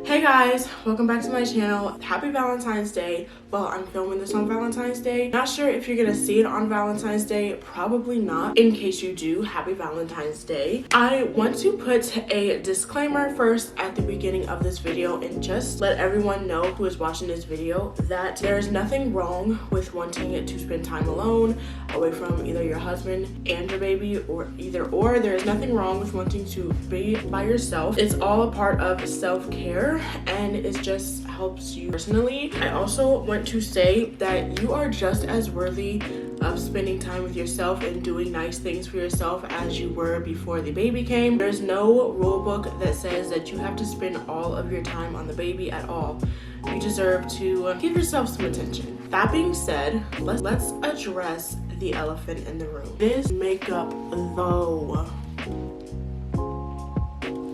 Hey guys, welcome back to my channel. Happy Valentine's Day. Well, I'm filming this on Valentine's Day. Not sure if you're gonna see it on Valentine's Day, probably not. In case you do, happy Valentine's Day. I want to put a disclaimer first at the beginning of this video and just let everyone know who is watching this video that there is nothing wrong with wanting to spend time alone, away from either your husband and your baby, or either or. There is nothing wrong with wanting to be by yourself. It's all a part of self-care and it just helps you personally. I also want to say that you are just as worthy of spending time with yourself and doing nice things for yourself as you were before the baby came. There's no rule book that says that you have to spend all of your time on the baby at all. You deserve to give yourself some attention. That being said, let's address the elephant in the room. This makeup though.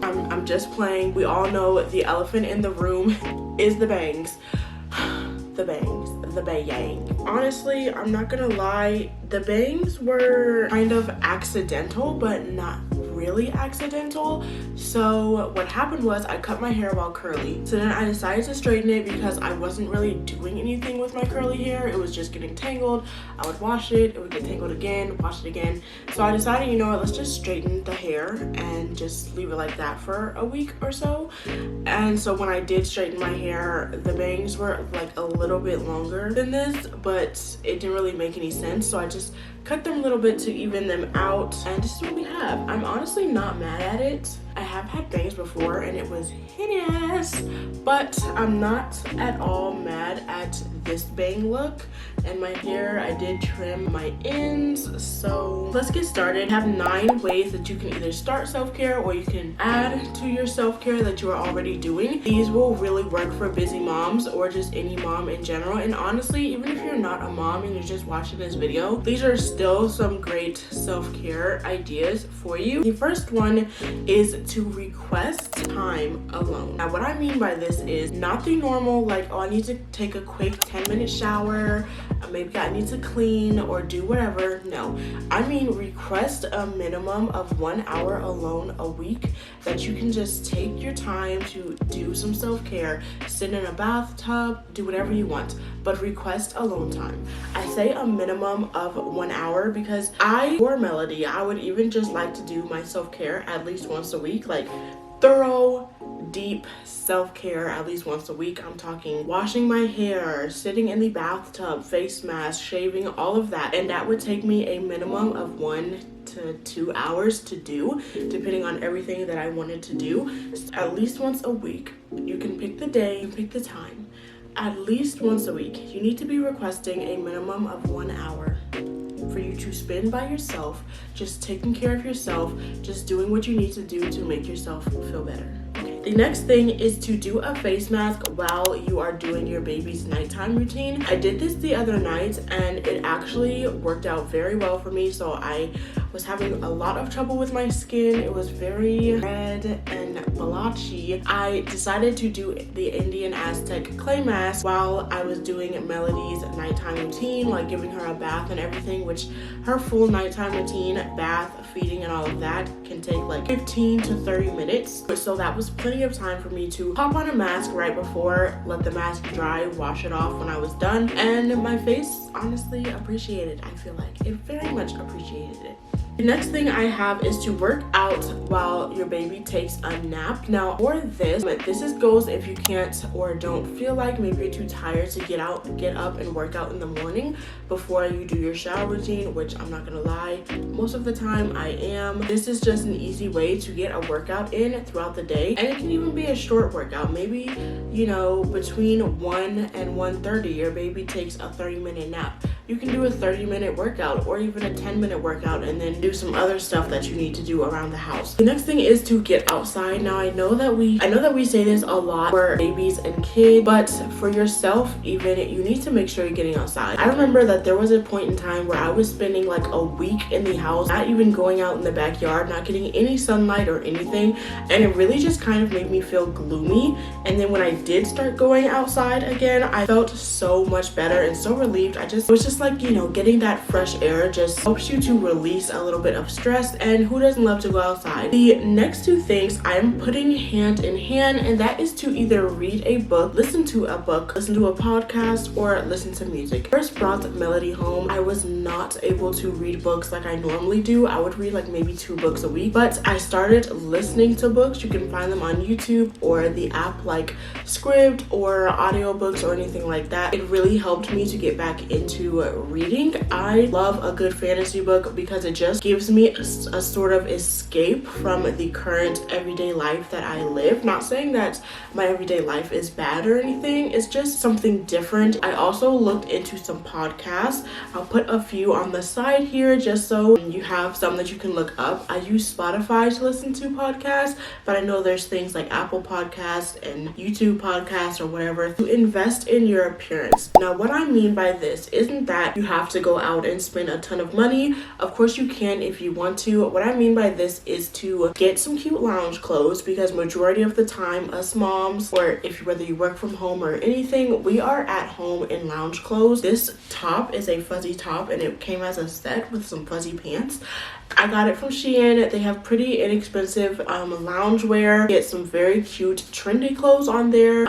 I'm just playing. We all know the elephant in the room is the bangs. The bangs, the bang. Honestly, I'm not gonna lie, the bangs were kind of accidental, but not really accidental. So what happened was I cut my hair while curly. So then I decided to straighten it because I wasn't really doing anything with my curly hair. It was just getting tangled. I would wash it, it would get tangled again, wash it again. So I decided, you know what, let's just straighten the hair and just leave it like that for a week or so. And so when I did straighten my hair, the bangs were like a little bit longer than this, but it didn't really make any sense. So I just cut them a little bit to even them out, and this is what we have. I'm honestly not mad at it. I have had bangs before and it was hideous, but I'm not at all mad at this bang look. And my hair, I did trim my ends. So let's get started. I have 9 ways that you can either start self-care or you can add to your self-care that you are already doing. These will really work for busy moms or just any mom in general. And honestly, even if you're not a mom and you're just watching this video, these are still some great self-care ideas for you. The first one is to request time alone. Now what I mean by this is not the normal like, oh, I need to take a quick 10-minute shower, maybe I need to clean or do whatever. No, I mean request a minimum of 1 hour alone a week that you can just take your time to do some self-care, sit in a bathtub, do whatever you want, but request alone time. I say a minimum of 1 hour because for Melody, I would even just like to do my self-care at least once a week, like thorough, deep self-care at least once a week. I'm talking washing my hair, sitting in the bathtub, face mask, shaving, all of that. And that would take me a minimum of 1 to 2 hours to do, depending on everything that I wanted to do. At least once a week. You can pick the day, you pick the time. At least once a week, you need to be requesting a minimum of 1 hour for you to spend by yourself, just taking care of yourself, just doing what you need to do to make yourself feel better. Okay. The next thing is to do a face mask while you are doing your baby's nighttime routine. I did this the other night and it actually worked out very well for me. So I was having a lot of trouble with my skin. It was very red and blotchy. I decided to do the Indian Aztec clay mask while I was doing Melody's nighttime routine, like giving her a bath and everything, which her full nighttime routine, bath, feeding, and all of that can take like 15 to 30 minutes. So that was plenty of time for me to pop on a mask right before, let the mask dry, wash it off when I was done. And my face honestly appreciated it. I feel like it very much appreciated it. The next thing I have is to work out while your baby takes a nap. Now for this goes if you can't or don't feel like, maybe you're too tired to get up and work out in the morning before you do your shower routine, which I'm not gonna lie, most of the time I am. This is just an easy way to get a workout in throughout the day, and it can even be a short workout. Maybe, you know, between 1 and 1:30 your baby takes a 30-minute nap. You can do a 30-minute workout or even a 10-minute workout and then do some other stuff that you need to do around the house. The next thing is to get outside. Now I know that we say this a lot for babies and kids, but for yourself even, you need to make sure you're getting outside. I remember that there was a point in time where I was spending like a week in the house, not even going out in the backyard, not getting any sunlight or anything, and it really just kind of made me feel gloomy. And then when I did start going outside again, I felt so much better and so relieved. It was just just like, you know, getting that fresh air just helps you to release a little bit of stress, and who doesn't love to go outside? The next two things I'm putting hand in hand, and that is to either read a book, listen to a book, listen to a podcast, or listen to music. First brought Melody home, I was not able to read books like I normally do. I would read like maybe 2 books a week, but I started listening to books. You can find them on YouTube or the app like Scribd or audiobooks or anything like that. It really helped me to get back into reading. I love a good fantasy book because it just gives me a sort of escape from the current everyday life that I live. Not saying that my everyday life is bad or anything, it's just something different. I also looked into some podcasts. I'll put a few on the side here just so you have some that you can look up. I use Spotify to listen to podcasts, but I know there's things like Apple Podcasts and YouTube Podcasts or whatever to invest in your appearance. Now, what I mean by this isn't that you have to go out and spend a ton of money. Of course you can if you want to. What I mean by this is to get some cute lounge clothes, because majority of the time us moms, or whether you work from home or anything, we are at home in lounge clothes. This top is a fuzzy top and it came as a set with some fuzzy pants. I got it from Shein. They have pretty inexpensive loungewear. Get some very cute trendy clothes on there.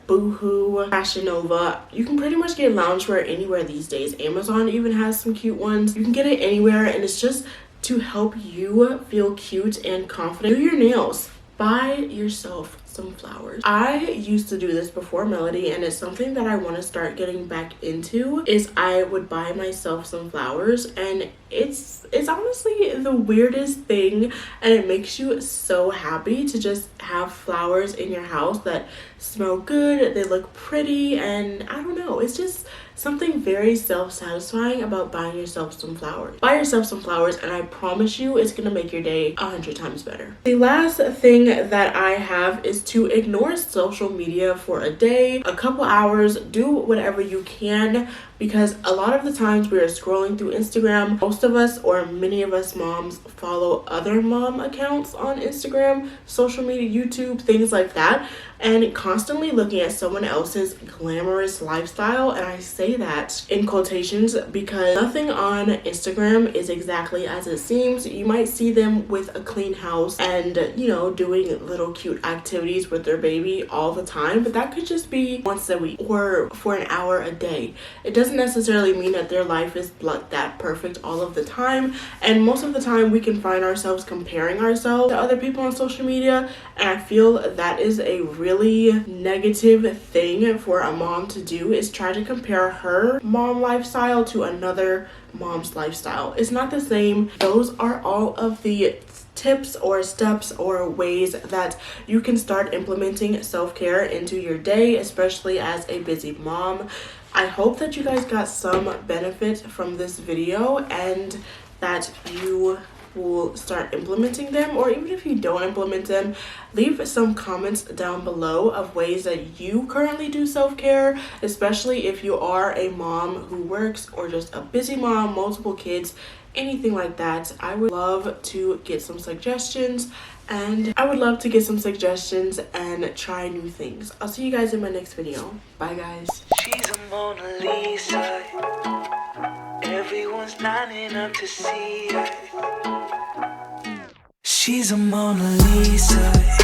Boohoo, Fashion Nova. You can pretty much get loungewear anywhere these days. Amazon even has some cute ones. You can get it anywhere, and it's just to help you feel cute and confident. Do your nails. Buy yourself some flowers. I used to do this before Melody, and it's something that I want to start getting back into. Is I would buy myself some flowers, and it's honestly the weirdest thing, and it makes you so happy to just have flowers in your house that smell good, they look pretty, and I don't know, it's just something very self-satisfying about buying yourself some flowers. Buy yourself some flowers, and I promise you it's gonna make your day 100 times better. The last thing that I have is to ignore social media for a day, a couple hours. Do whatever you can, because a lot of the times we are scrolling through Instagram. Most of us, or many of us moms, follow other mom accounts on Instagram, social media, YouTube, things like that, and constantly looking at someone else's glamorous lifestyle. And I say that in quotations because nothing on Instagram is exactly as it seems. You might see them with a clean house and, you know, doing little cute activities with their baby all the time, but that could just be once a week or for an hour a day. It doesn't necessarily mean that their life is that perfect all of the time, and most of the time we can find ourselves comparing ourselves to other people on social media, and I feel that is a really negative thing for a mom to do, is try to compare her mom lifestyle to another mom's lifestyle. It's not the same. Those are all of the tips or steps or ways that you can start implementing self-care into your day, especially as a busy mom. I hope that you guys got some benefit from this video and that you will start implementing them, or even if you don't implement them, leave some comments down below of ways that you currently do self-care, especially if you are a mom who works or just a busy mom, multiple kids, anything like that. I would love to get some suggestions, and try new things. I'll see you guys in my next video. Bye guys. She's a Mona Lisa. Everyone's lining up to see her. She's a Mona Lisa.